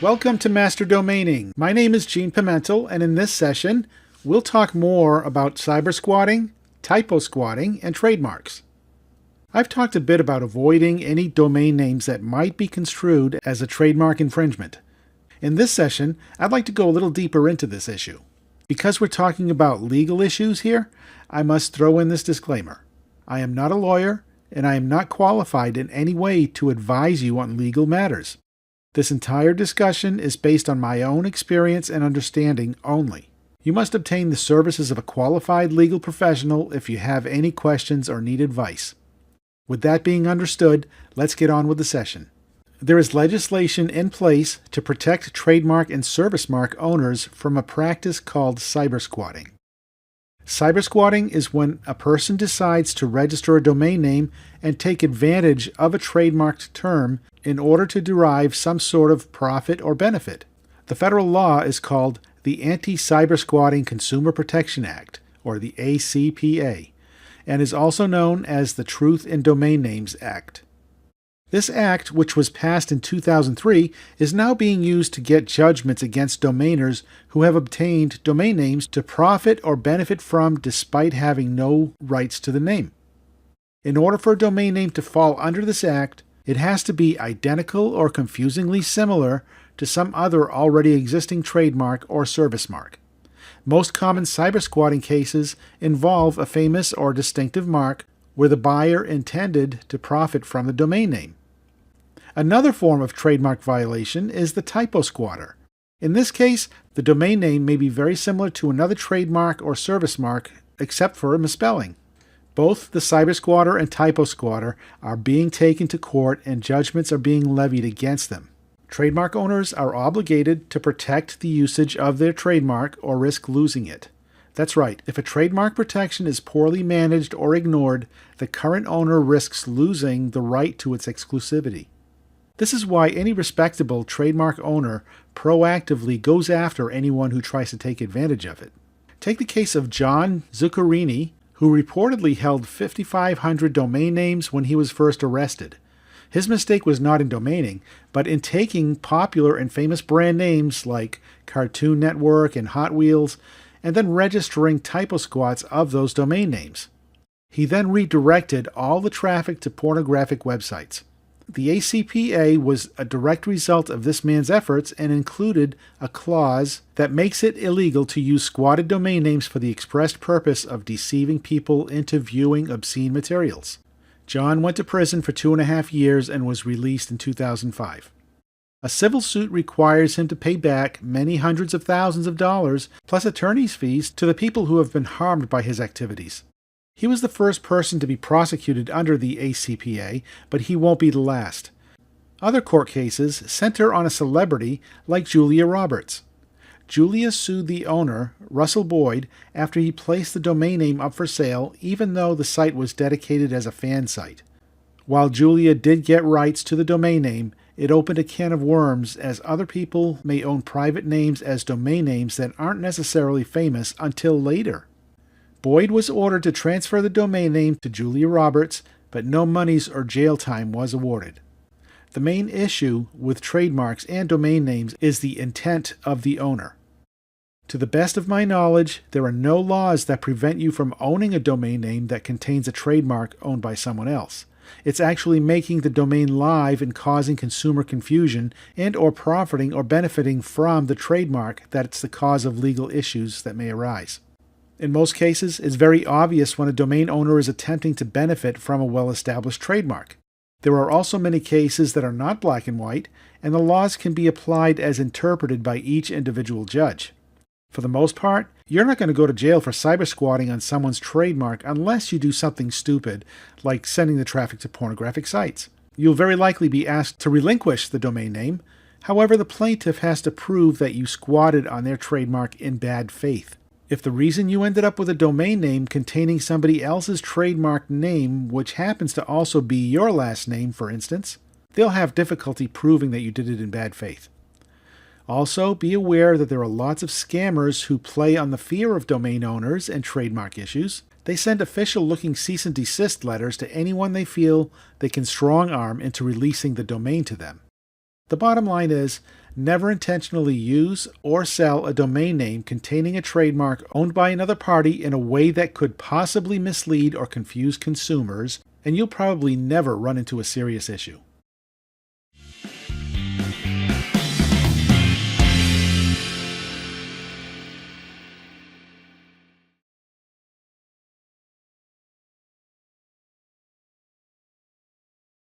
Welcome to Master Domaining. My name is Gene Pimentel, and in this session, we'll talk more about cyber squatting, typo squatting, and trademarks. I've talked a bit about avoiding any domain names that might be construed as a trademark infringement. In this session, I'd like to go a little deeper into this issue. Because we're talking about legal issues here, I must throw in this disclaimer. I am not a lawyer, and I am not qualified in any way to advise you on legal matters. This entire discussion is based on my own experience and understanding only. You must obtain the services of a qualified legal professional if you have any questions or need advice. With that being understood, let's get on with the session. There is legislation in place to protect trademark and service mark owners from a practice called cyber squatting. Cyber squatting is when a person decides to register a domain name and take advantage of a trademarked term in order to derive some sort of profit or benefit. The federal law is called the Anti-Cyber Squatting Consumer Protection Act, or the ACPA, and is also known as the Truth in Domain Names Act. This act, which was passed in 2003, is now being used to get judgments against domainers who have obtained domain names to profit or benefit from despite having no rights to the name. In order for a domain name to fall under this act, it has to be identical or confusingly similar to some other already existing trademark or service mark. Most common cyber squatting cases involve a famous or distinctive mark where the buyer intended to profit from the domain name. Another form of trademark violation is the typo squatter. In this case, the domain name may be very similar to another trademark or service mark, except for a misspelling. Both the cyber squatter and typo squatter are being taken to court and judgments are being levied against them. Trademark owners are obligated to protect the usage of their trademark or risk losing it. That's right, if a trademark protection is poorly managed or ignored, the current owner risks losing the right to its exclusivity. This is why any respectable trademark owner proactively goes after anyone who tries to take advantage of it. Take the case of John Zuccarini, who reportedly held 5,500 domain names when he was first arrested. His mistake was not in domaining, but in taking popular and famous brand names like Cartoon Network and Hot Wheels, and then registering typo squats of those domain names. He then redirected all the traffic to pornographic websites. The ACPA was a direct result of this man's efforts and included a clause that makes it illegal to use squatted domain names for the expressed purpose of deceiving people into viewing obscene materials. John went to prison for 2.5 years and was released in 2005. A civil suit requires him to pay back many hundreds of thousands of dollars plus attorney's fees to the people who have been harmed by his activities. He was the first person to be prosecuted under the ACPA, but he won't be the last. Other court cases center on a celebrity like Julia Roberts. Julia sued the owner, Russell Boyd, after he placed the domain name up for sale, even though the site was dedicated as a fan site. While Julia did get rights to the domain name, it opened a can of worms as other people may own private names as domain names that aren't necessarily famous until later. Boyd was ordered to transfer the domain name to Julia Roberts, but no monies or jail time was awarded. The main issue with trademarks and domain names is the intent of the owner. To the best of my knowledge, there are no laws that prevent you from owning a domain name that contains a trademark owned by someone else. It's actually making the domain live and causing consumer confusion and or profiting or benefiting from the trademark that's the cause of legal issues that may arise. In most cases, it's very obvious when a domain owner is attempting to benefit from a well-established trademark. There are also many cases that are not black and white, and the laws can be applied as interpreted by each individual judge. For the most part, you're not going to go to jail for cyber squatting on someone's trademark unless you do something stupid, like sending the traffic to pornographic sites. You'll very likely be asked to relinquish the domain name. However, the plaintiff has to prove that you squatted on their trademark in bad faith. If the reason you ended up with a domain name containing somebody else's trademark name, which happens to also be your last name, for instance, they'll have difficulty proving that you did it in bad faith. Also, be aware that there are lots of scammers who play on the fear of domain owners and trademark issues. They send official-looking cease and desist letters to anyone they feel they can strong-arm into releasing the domain to them. The bottom line is, never intentionally use or sell a domain name containing a trademark owned by another party in a way that could possibly mislead or confuse consumers, and you'll probably never run into a serious issue.